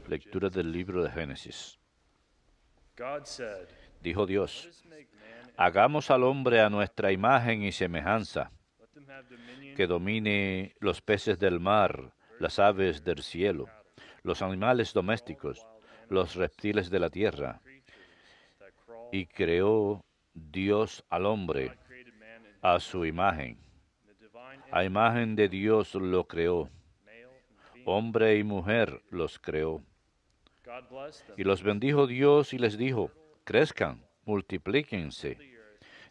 Lectura del libro de Génesis. Dijo Dios: hagamos al hombre a nuestra imagen y semejanza, que domine los peces del mar, las aves del cielo, los animales domésticos, los reptiles de la tierra. Y creó Dios al hombre a su imagen. A imagen de Dios lo creó. Hombre y mujer los creó. Y los bendijo Dios y les dijo: crezcan, multiplíquense,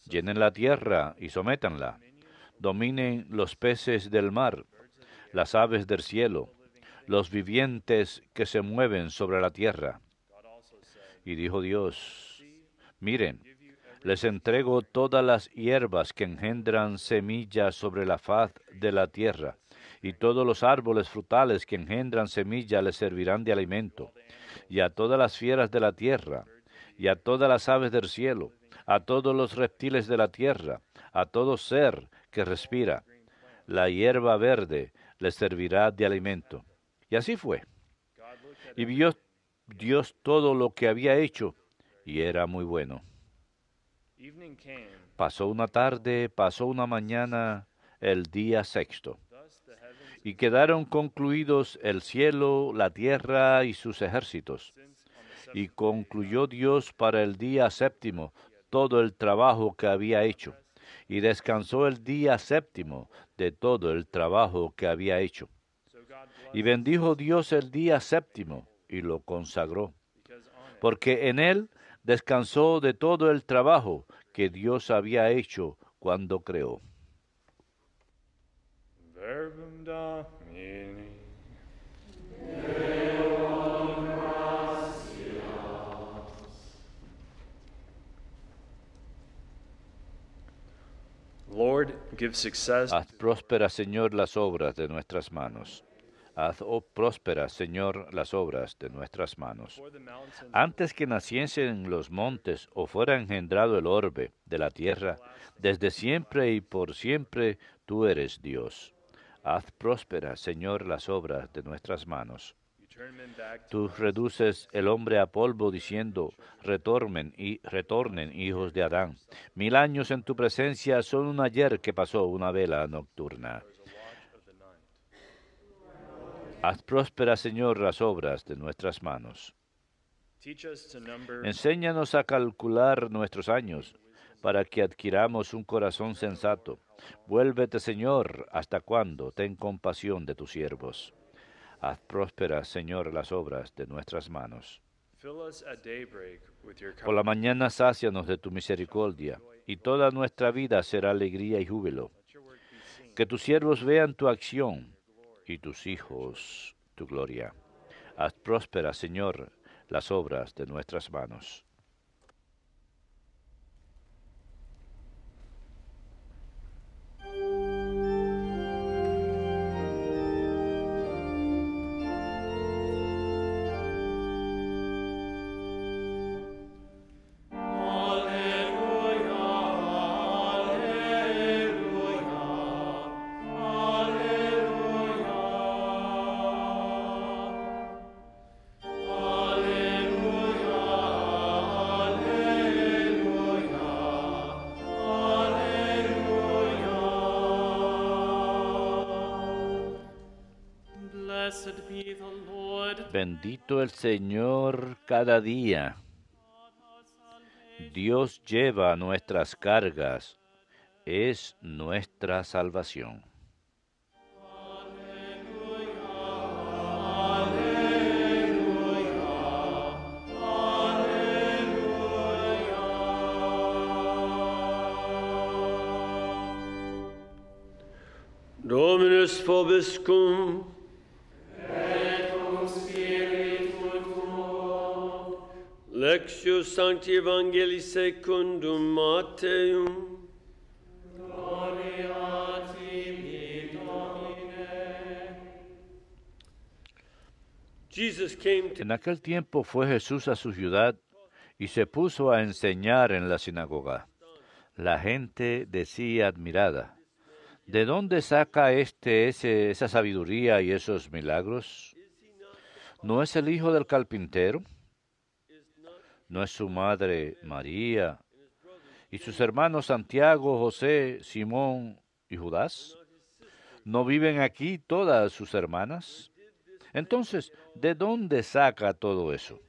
llenen la tierra y sométanla, dominen los peces del mar, las aves del cielo, los vivientes que se mueven sobre la tierra. Y dijo Dios: miren, les entrego todas las hierbas que engendran semillas sobre la faz de la tierra, y todos los árboles frutales que engendran semilla les servirán de alimento, y a todas las fieras de la tierra, y a todas las aves del cielo, a todos los reptiles de la tierra, a todo ser que respira, la hierba verde les servirá de alimento. Y así fue. Y vio Dios todo lo que había hecho, y era muy bueno. Pasó una tarde, pasó una mañana, el día sexto. Y quedaron concluidos el cielo, la tierra y sus ejércitos. Y concluyó Dios para el día séptimo todo el trabajo que había hecho. Y descansó el día séptimo de todo el trabajo que había hecho. Y bendijo Dios el día séptimo y lo consagró, porque en él descansó de todo el trabajo que Dios había hecho cuando creó. Verbum Domini. Lord, give success. Haz prósperas, Señor, las obras de nuestras manos. Haz prósperas, Señor, las obras de nuestras manos. Antes que naciesen los montes o fuera engendrado el orbe de la tierra, desde siempre y por siempre tú eres Dios. Haz prósperas, Señor, las obras de nuestras manos. Tú reduces el hombre a polvo, diciendo: retornen hijos de Adán. 1000 años en tu presencia son un ayer que pasó una vela nocturna. Haz prósperas, Señor, las obras de nuestras manos. Enséñanos a calcular nuestros años, para que adquiramos un corazón sensato. Vuélvete, Señor, ¿hasta cuándo? Ten compasión de tus siervos. Haz prósperas, Señor, las obras de nuestras manos. Por la mañana sácianos de tu misericordia, y toda nuestra vida será alegría y júbilo. Que tus siervos vean tu acción, y tus hijos tu gloria. Haz prósperas, Señor, las obras de nuestras manos. Bendito el Señor cada día. Dios lleva nuestras cargas, es nuestra salvación. Dominus vobiscum. Lectio Sancti Evangelii secundum Matteum. Gloria tibi, Domine. En aquel tiempo fue Jesús a su ciudad y se puso a enseñar en la sinagoga. La gente decía admirada: ¿de dónde saca esa sabiduría y esos milagros? ¿No es el hijo del carpintero? ¿No es su madre María y sus hermanos Santiago, José, Simón y Judas? ¿No viven aquí todas sus hermanas? Entonces, ¿de dónde saca todo eso?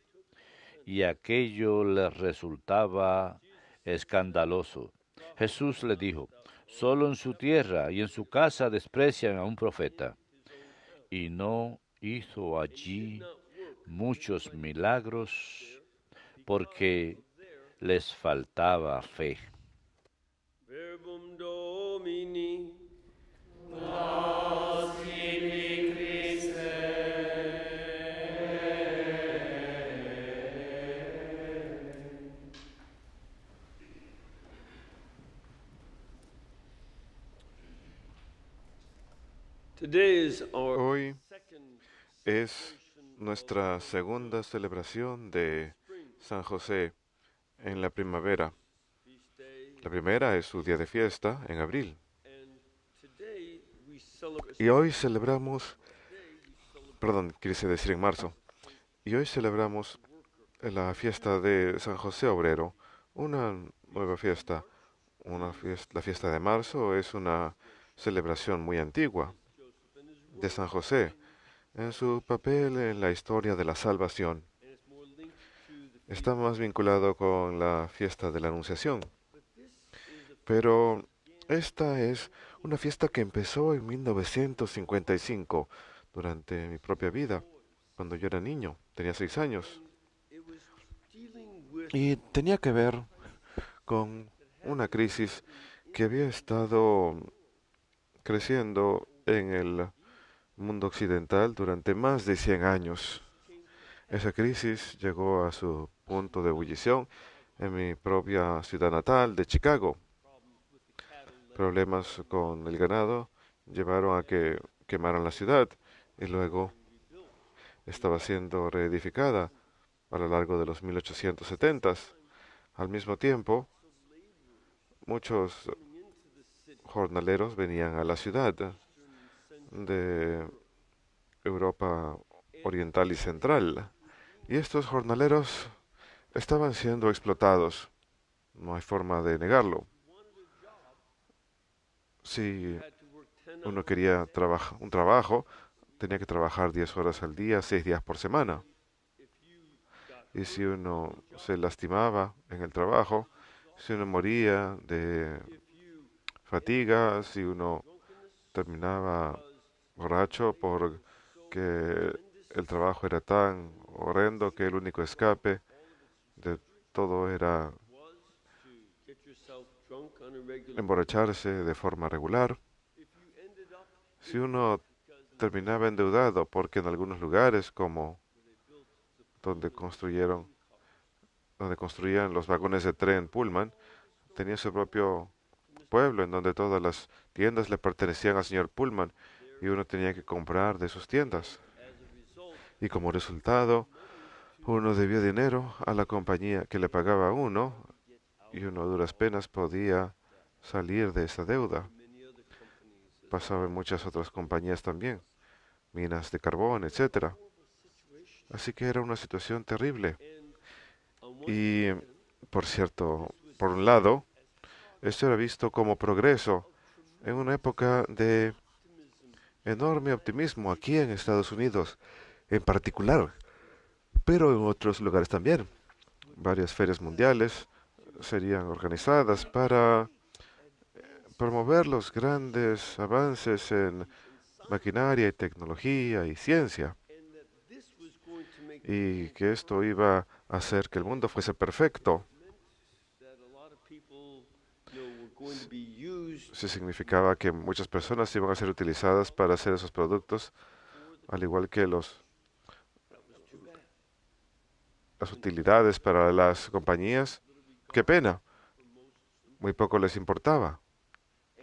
Y aquello les resultaba escandaloso. Jesús le dijo, solo en su tierra y en su casa desprecian a un profeta. Y no hizo allí muchos milagros porque les faltaba fe. Verbum Domini. Hoy es nuestra segunda celebración de San José en la primavera. La primera es su día de fiesta en abril. Y hoy celebramos, quise decir en marzo. Y hoy celebramos la fiesta de San José Obrero, una nueva fiesta. La fiesta de marzo es una celebración muy antigua de San José en su papel en la historia de la salvación. Está más vinculado con la fiesta de la Anunciación. Pero esta es una fiesta que empezó en 1955, durante mi propia vida, cuando yo era niño, tenía 6 años. Y tenía que ver con una crisis que había estado creciendo en el mundo occidental durante más de 100 años. Esa crisis llegó a su punto de ebullición en mi propia ciudad natal de Chicago. Problemas con el ganado llevaron a que quemaran la ciudad y luego estaba siendo reedificada a lo largo de los 1870s. Al mismo tiempo, muchos jornaleros venían a la ciudad de Europa Oriental y Central. Y estos jornaleros estaban siendo explotados. No hay forma de negarlo. Si uno quería un trabajo, tenía que trabajar 10 horas al día, 6 días por semana. Y si uno se lastimaba en el trabajo, si uno moría de fatiga, si uno terminaba borracho porque el trabajo era tan horrendo que el único escape de todo era emborracharse de forma regular. Si uno terminaba endeudado porque en algunos lugares, como donde construían los vagones de tren Pullman, tenía su propio pueblo en donde todas las tiendas le pertenecían al señor Pullman y uno tenía que comprar de sus tiendas. Y como resultado, uno debía dinero a la compañía que le pagaba a uno y uno a duras penas podía salir de esa deuda. Pasaba en muchas otras compañías también, minas de carbón, etcétera. Así que era una situación terrible. Y, por cierto, por un lado, esto era visto como progreso en una época de enorme optimismo aquí en Estados Unidos, en particular, pero en otros lugares también. Varias ferias mundiales serían organizadas para promover los grandes avances en maquinaria y tecnología y ciencia, y que esto iba a hacer que el mundo fuese perfecto. Se significaba que muchas personas iban a ser utilizadas para hacer esos productos, al igual que las utilidades para las compañías. ¡Qué pena! Muy poco les importaba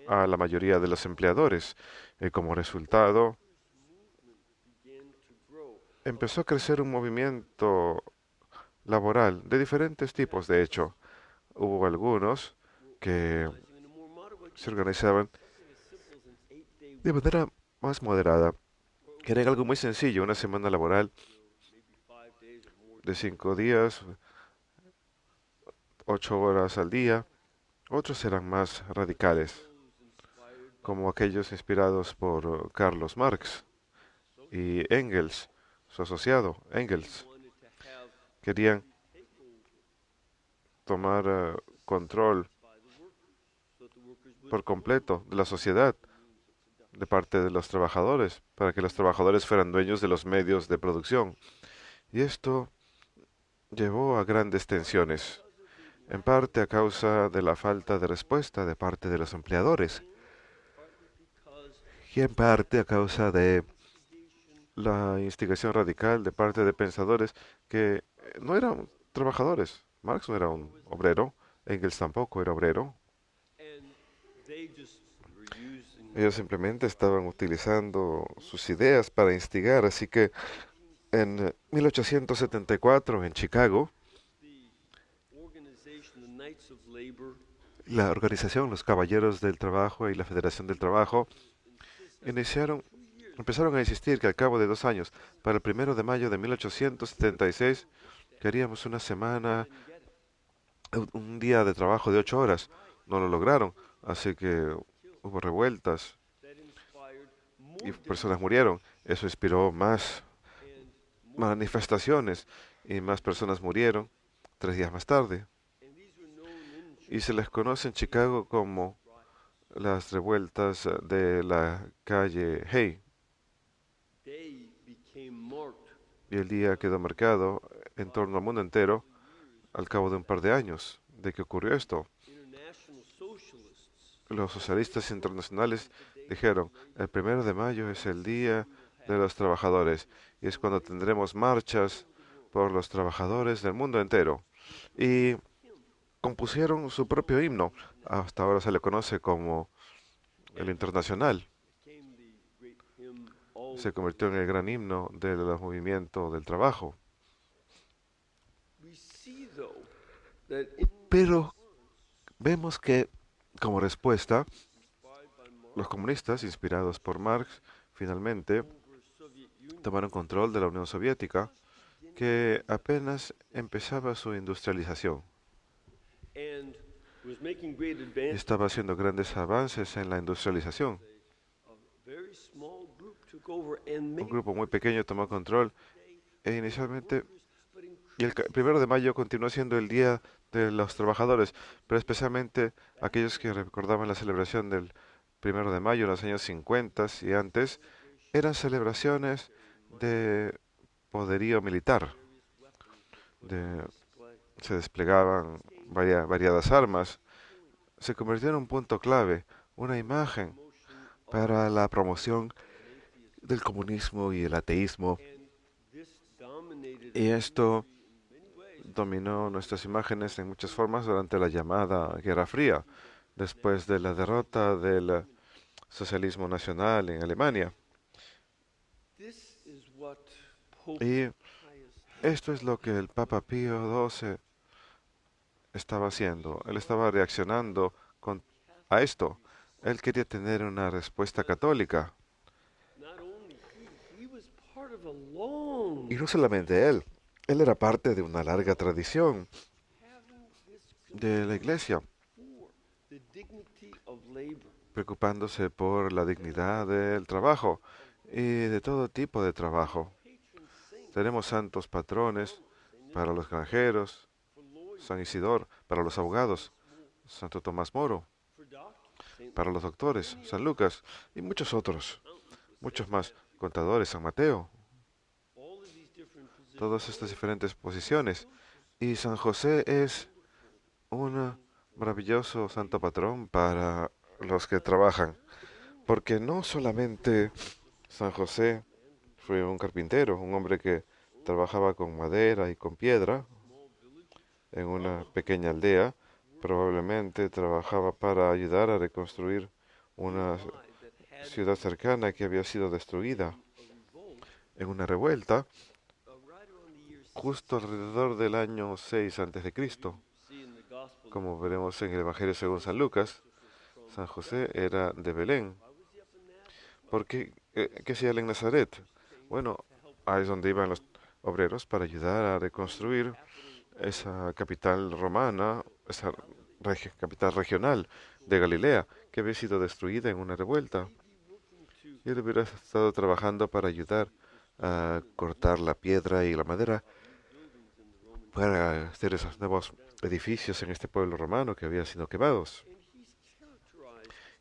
a la mayoría de los empleadores. Y como resultado, empezó a crecer un movimiento laboral de diferentes tipos. De hecho, hubo algunos que se organizaban de manera más moderada. Querían algo muy sencillo, una semana laboral de 5 días, 8 horas al día. Otros eran más radicales, como aquellos inspirados por Carlos Marx y Engels, su asociado Engels. Querían tomar control por completo de la sociedad de parte de los trabajadores, para que los trabajadores fueran dueños de los medios de producción. Y esto llevó a grandes tensiones, en parte a causa de la falta de respuesta de parte de los empleadores, y en parte a causa de la instigación radical de parte de pensadores que no eran trabajadores. Marx no era un obrero, Engels tampoco era obrero. Ellos simplemente estaban utilizando sus ideas para instigar, así que en 1874 en Chicago, la organización Los Caballeros del Trabajo y la Federación del Trabajo empezaron a insistir que al cabo de 2 años, para el 1 de mayo de 1876, queríamos una semana, un día de trabajo de 8 horas. No lo lograron, así que hubo revueltas y personas murieron. Eso inspiró más manifestaciones y más personas murieron 3 días más tarde. Y se les conoce en Chicago como las revueltas de la calle Hay. Y el día quedó marcado en torno al mundo entero al cabo de un par de años de que ocurrió esto. Los socialistas internacionales dijeron, el 1 de mayo es el día de los trabajadores y es cuando tendremos marchas por los trabajadores del mundo entero. Y compusieron su propio himno. Hasta ahora se le conoce como el Internacional. Se convirtió en el gran himno del movimiento del trabajo. Pero vemos que, como respuesta, los comunistas, inspirados por Marx, finalmente tomaron control de la Unión Soviética, que apenas empezaba su industrialización. Estaba haciendo grandes avances en la industrialización. Un grupo muy pequeño tomó control e inicialmente, y el 1 de mayo continuó siendo el Día de los Trabajadores, pero especialmente aquellos que recordaban la celebración del 1 de mayo en los años 50 y antes, eran celebraciones de poderío militar. Se desplegaban variadas armas. Se convirtió en un punto clave, una imagen para la promoción del comunismo y el ateísmo. Y esto dominó nuestras imágenes en muchas formas durante la llamada Guerra Fría, después de la derrota del socialismo nacional en Alemania. Y esto es lo que el Papa Pío XII estaba haciendo. Él estaba reaccionando a esto. Él quería tener una respuesta católica. Y no solamente él era parte de una larga tradición de la Iglesia, preocupándose por la dignidad del trabajo y de todo tipo de trabajo. Tenemos santos patrones para los granjeros, San Isidoro para los abogados, Santo Tomás Moro para los doctores, San Lucas y muchos otros, muchos más, contadores, San Mateo, todas estas diferentes posiciones. Y San José es un maravilloso santo patrón para los que trabajan, porque no solamente San José fue un carpintero, un hombre que trabajaba con madera y con piedra en una pequeña aldea, probablemente trabajaba para ayudar a reconstruir una ciudad cercana que había sido destruida en una revuelta justo alrededor del año 6 a.C. Como veremos en el Evangelio según San Lucas, San José era de Belén. ¿Por qué? ¿Qué hacía él en Nazaret? Bueno, ahí es donde iban obreros para ayudar a reconstruir esa capital romana, esa capital regional de Galilea, que había sido destruida en una revuelta. Y él hubiera estado trabajando para ayudar a cortar la piedra y la madera para hacer esos nuevos edificios en este pueblo romano que habían sido quemados.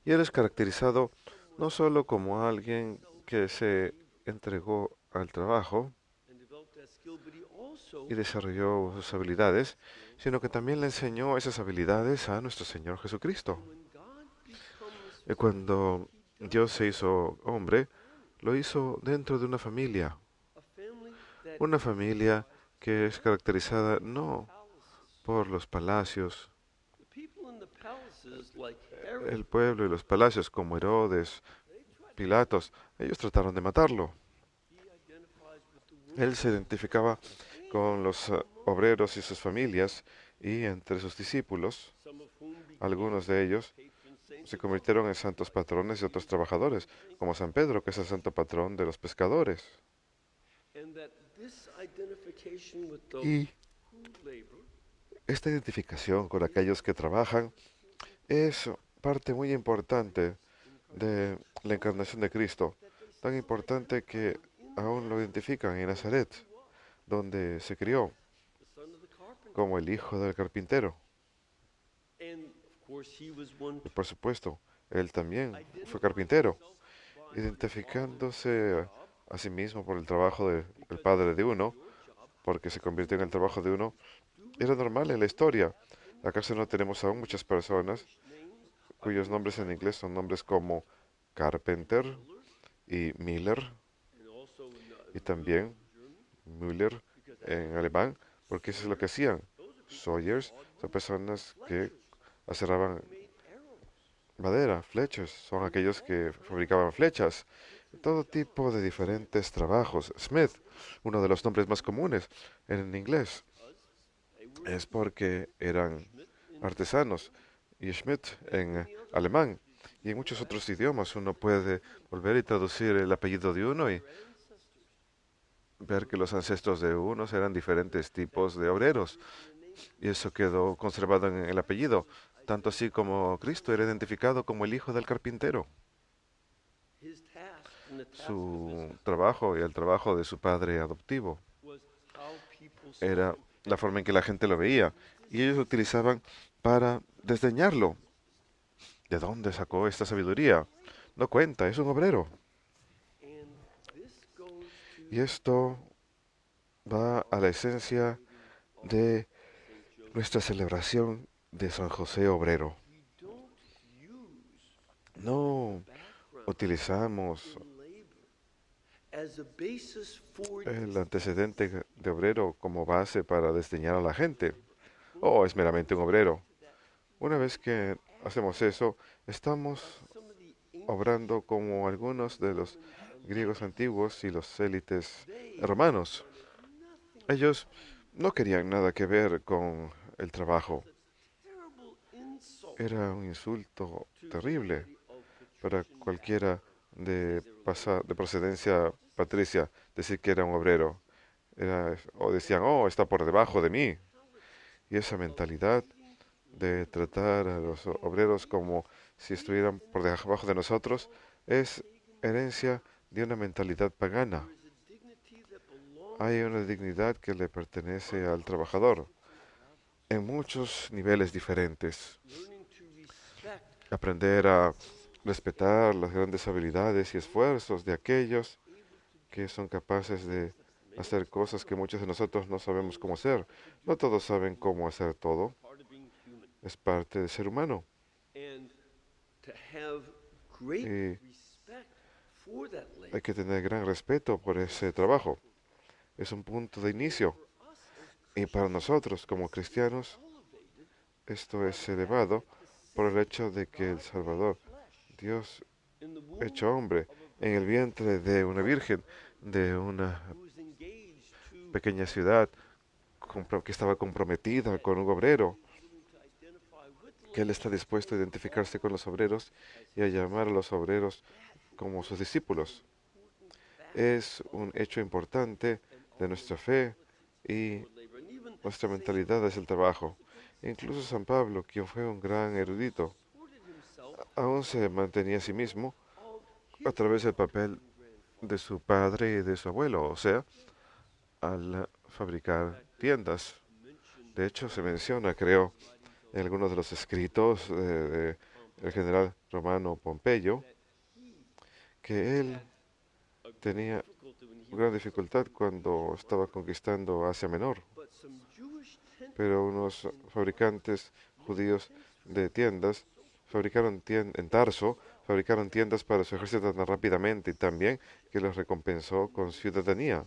Y él es caracterizado no solo como alguien que se entregó al trabajo y desarrolló sus habilidades, sino que también le enseñó esas habilidades a nuestro Señor Jesucristo. Y cuando Dios se hizo hombre, lo hizo dentro de una familia que es caracterizada no por los palacios, el pueblo y los palacios como Herodes, Pilatos, ellos trataron de matarlo. Él se identificaba con los obreros y sus familias, y entre sus discípulos, algunos de ellos se convirtieron en santos patrones de otros trabajadores, como San Pedro, que es el santo patrón de los pescadores. Y esta identificación con aquellos que trabajan es parte muy importante de la encarnación de Cristo, tan importante que aún lo identifican en Nazaret, donde se crió como el hijo del carpintero. Y por supuesto, él también fue carpintero, identificándose a sí mismo por el trabajo del padre de uno, porque se convirtió en el trabajo de uno. Era normal en la historia. ¿Acaso no tenemos aún muchas personas cuyos nombres en inglés son nombres como Carpenter y Miller, y también Müller en alemán, porque eso es lo que hacían? Sawyers son personas que aserraban madera, flechas, son aquellos que fabricaban flechas, todo tipo de diferentes trabajos. Smith, uno de los nombres más comunes en inglés, es porque eran artesanos, y Schmidt en alemán, y en muchos otros idiomas uno puede volver y traducir el apellido de uno y ver que los ancestros de unos eran diferentes tipos de obreros, y eso quedó conservado en el apellido, tanto así como Cristo era identificado como el hijo del carpintero. Su trabajo y el trabajo de su padre adoptivo era la forma en que la gente lo veía, y ellos lo utilizaban para desdeñarlo. ¿De dónde sacó esta sabiduría? No cuenta, es un obrero. Y esto va a la esencia de nuestra celebración de San José Obrero. No utilizamos el antecedente de obrero como base para desdeñar a la gente. Oh, es meramente un obrero. Una vez que hacemos eso, estamos obrando como algunos de los griegos antiguos y los élites romanos. Ellos no querían nada que ver con el trabajo. Era un insulto terrible para cualquiera de procedencia patricia decir que era un obrero. O decían, oh, está por debajo de mí. Y esa mentalidad de tratar a los obreros como si estuvieran por debajo de nosotros es herencia de una mentalidad pagana. Hay una dignidad que le pertenece al trabajador en muchos niveles diferentes. Aprender a respetar las grandes habilidades y esfuerzos de aquellos que son capaces de hacer cosas que muchos de nosotros no sabemos cómo hacer. No todos saben cómo hacer todo. Es parte de ser humano. Y hay que tener gran respeto por ese trabajo. Es un punto de inicio. Y para nosotros, como cristianos, esto es elevado por el hecho de que el Salvador, Dios hecho hombre, en el vientre de una virgen, de una pequeña ciudad que estaba comprometida con un obrero, que él está dispuesto a identificarse con los obreros y a llamar a los obreros como sus discípulos. Es un hecho importante de nuestra fe y nuestra mentalidad hacia el trabajo. Incluso San Pablo, quien fue un gran erudito, aún se mantenía a sí mismo a través del papel de su padre y de su abuelo, o sea, al fabricar tiendas. De hecho, se menciona, creo, en algunos de los escritos del general romano Pompeyo, que él tenía gran dificultad cuando estaba conquistando Asia Menor, pero unos fabricantes judíos de tiendas en Tarso, fabricaron tiendas para su ejército tan rápidamente y también que los recompensó con ciudadanía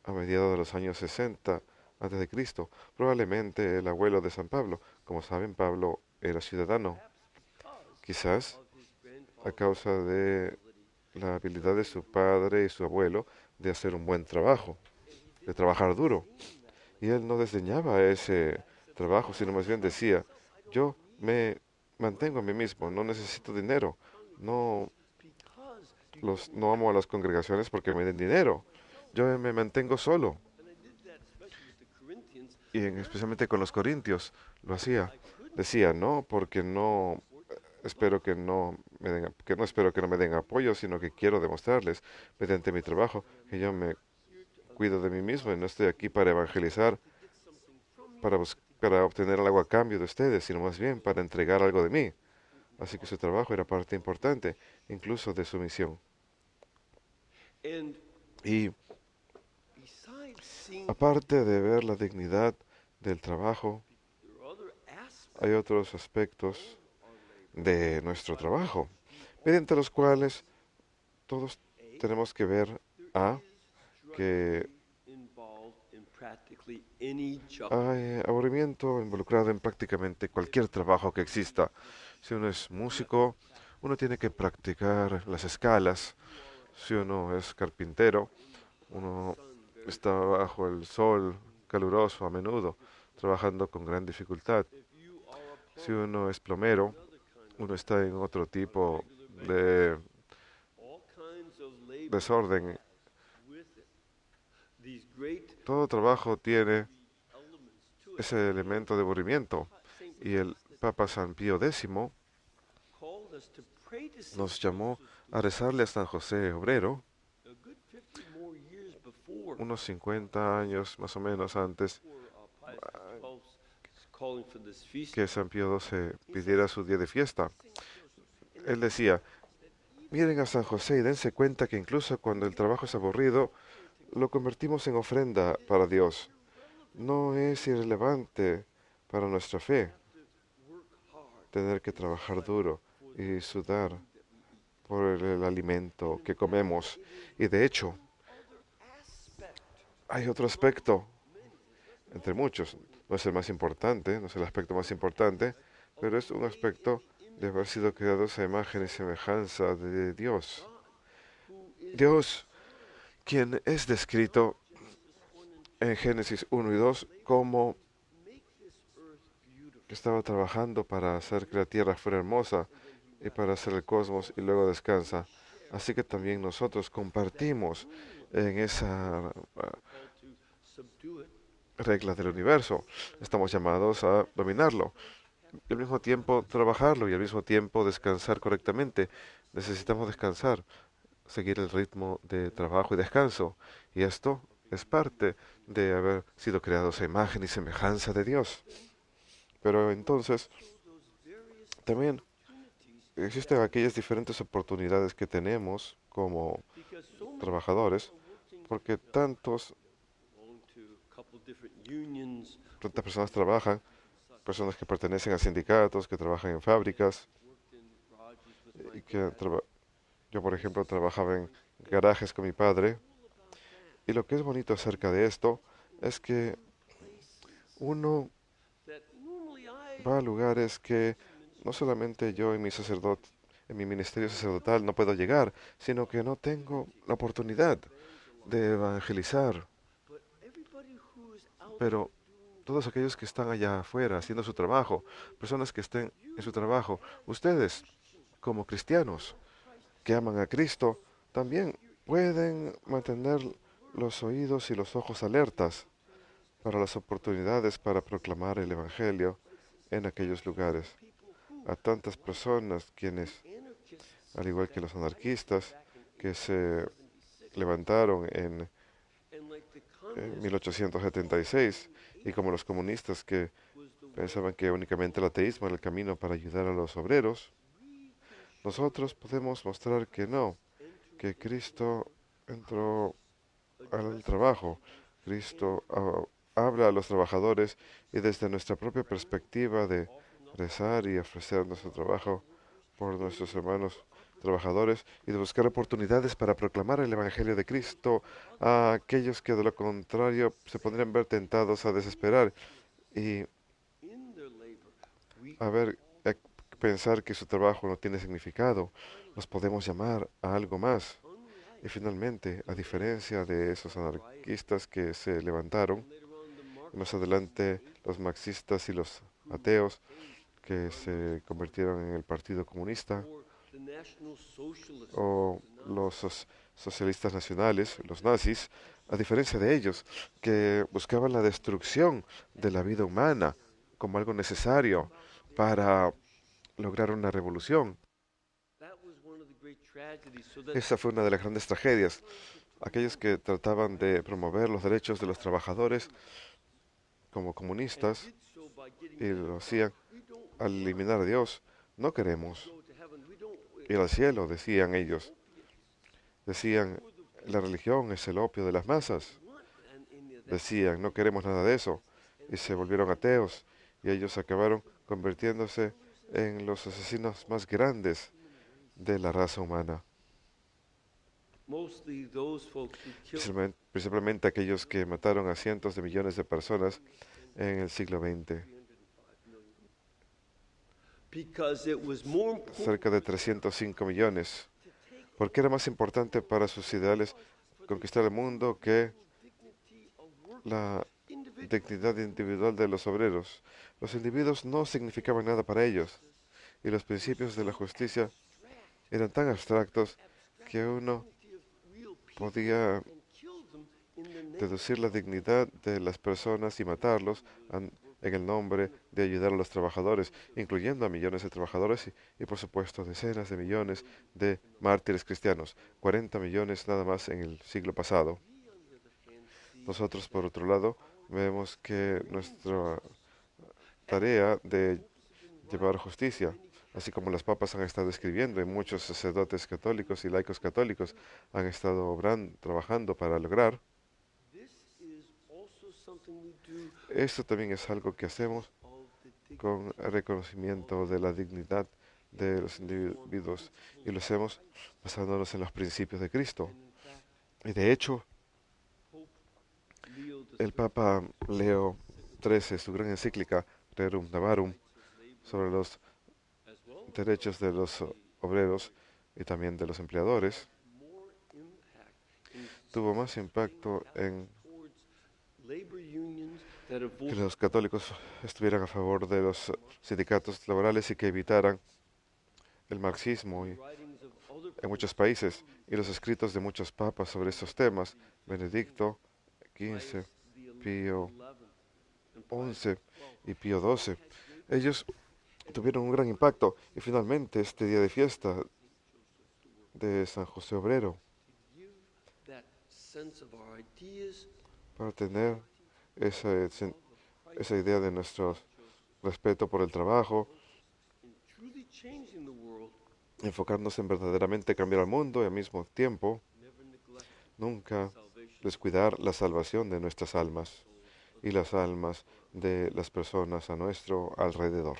a mediados de los años 60 antes de Cristo. Probablemente el abuelo de San Pablo. Como saben, Pablo era ciudadano, quizás a causa de la habilidad de su padre y su abuelo de hacer un buen trabajo, de trabajar duro. Y él no desdeñaba ese trabajo, sino más bien decía, yo me mantengo a mí mismo, no necesito dinero, no, no amo a las congregaciones porque me den dinero, yo me mantengo solo. Y especialmente con los corintios lo hacía. Decía, no, porque no espero que no me den, que no espero que no me den apoyo, sino que quiero demostrarles mediante mi trabajo que yo me cuido de mí mismo y no estoy aquí para evangelizar, para obtener algo a cambio de ustedes, sino más bien para entregar algo de mí. Así que su trabajo era parte importante, incluso de su misión. Y aparte de ver la dignidad del trabajo, hay otros aspectos de nuestro trabajo, mediante los cuales todos tenemos que ver a que hay aburrimiento involucrado en prácticamente cualquier trabajo que exista. Si uno es músico, uno tiene que practicar las escalas. Si uno es carpintero, uno está bajo el sol caluroso a menudo, trabajando con gran dificultad. Si uno es plomero, uno está en otro tipo de desorden. Todo trabajo tiene ese elemento de aburrimiento. Y el Papa San Pío X nos llamó a rezarle a San José Obrero unos 50 años más o menos antes que San Pío XII pidiera su día de fiesta. Él decía, miren a San José y dense cuenta que incluso cuando el trabajo es aburrido, lo convertimos en ofrenda para Dios. No es irrelevante para nuestra fe tener que trabajar duro y sudar por el alimento que comemos. Y de hecho, hay otro aspecto, entre muchos, no es el más importante, no es el aspecto más importante, pero es un aspecto de haber sido creados a imagen y semejanza de Dios. Dios, quien es descrito en Génesis 1 y 2 como que estaba trabajando para hacer que la tierra fuera hermosa y para hacer el cosmos y luego descansa. Así que también nosotros compartimos en esa regla del universo. Estamos llamados a dominarlo y al mismo tiempo trabajarlo y al mismo tiempo descansar correctamente. Necesitamos descansar, seguir el ritmo de trabajo y descanso. Y esto es parte de haber sido creados a imagen y semejanza de Dios. Pero entonces, también existen aquellas diferentes oportunidades que tenemos como trabajadores, porque tantas personas trabajan, personas que pertenecen a sindicatos, que trabajan en fábricas, y yo, por ejemplo, trabajaba en garajes con mi padre, y lo que es bonito acerca de esto es que uno va a lugares que no solamente yo en en mi ministerio sacerdotal no puedo llegar, sino que no tengo la oportunidad de evangelizar. Pero todos aquellos que están allá afuera haciendo su trabajo, personas que estén en su trabajo, ustedes como cristianos que aman a Cristo, también pueden mantener los oídos y los ojos alertas para las oportunidades para proclamar el Evangelio en aquellos lugares. A tantas personas quienes, al igual que los anarquistas, que se levantaron en 1876, y como los comunistas que pensaban que únicamente el ateísmo era el camino para ayudar a los obreros, nosotros podemos mostrar que no, que Cristo entró al trabajo. Cristo habla a los trabajadores y desde nuestra propia perspectiva de rezar y ofrecer nuestro trabajo por nuestros hermanos trabajadores y de buscar oportunidades para proclamar el Evangelio de Cristo a aquellos que de lo contrario se podrían ver tentados a desesperar y a ver, pensar que su trabajo no tiene significado. Los podemos llamar a algo más. Y finalmente, a diferencia de esos anarquistas que se levantaron, y más adelante los marxistas y los ateos que se convirtieron en el Partido Comunista, o los socialistas nacionales, los nazis, a diferencia de ellos, que buscaban la destrucción de la vida humana como algo necesario para lograr una revolución. Esa fue una de las grandes tragedias. Aquellos que trataban de promover los derechos de los trabajadores como comunistas y lo hacían al eliminar a Dios. No queremos ir al cielo, decían ellos. Decían, la religión es el opio de las masas. Decían, no queremos nada de eso. Y se volvieron ateos y ellos acabaron convirtiéndose en los asesinos más grandes de la raza humana. Principalmente aquellos que mataron a cientos de millones de personas en el siglo XX. Cerca de 305 millones. Porque era más importante para sus ideales conquistar el mundo que la dignidad individual de los obreros. Los individuos no significaban nada para ellos y los principios de la justicia eran tan abstractos que uno podía deducir la dignidad de las personas y matarlos en el nombre de ayudar a los trabajadores, incluyendo a millones de trabajadores y por supuesto decenas de millones de mártires cristianos, 40 millones nada más en el siglo pasado. Nosotros, por otro lado, vemos que nuestra tarea de llevar justicia, así como los papas han estado escribiendo y muchos sacerdotes católicos y laicos católicos han estado trabajando para lograr, esto también es algo que hacemos con el reconocimiento de la dignidad de los individuos y lo hacemos basándonos en los principios de Cristo. Y de hecho, el Papa Leo XIII, su gran encíclica Rerum Novarum, sobre los derechos de los obreros y también de los empleadores, tuvo más impacto en que los católicos estuvieran a favor de los sindicatos laborales y que evitaran el marxismo en muchos países y los escritos de muchos papas sobre estos temas, Benedicto XV, Pío XI y Pío XII. Ellos tuvieron un gran impacto y finalmente este día de fiesta de San José Obrero, para tener esa idea de nuestro respeto por el trabajo, enfocarnos en verdaderamente cambiar el mundo y al mismo tiempo nunca descuidar la salvación de nuestras almas y las almas de las personas a nuestro alrededor.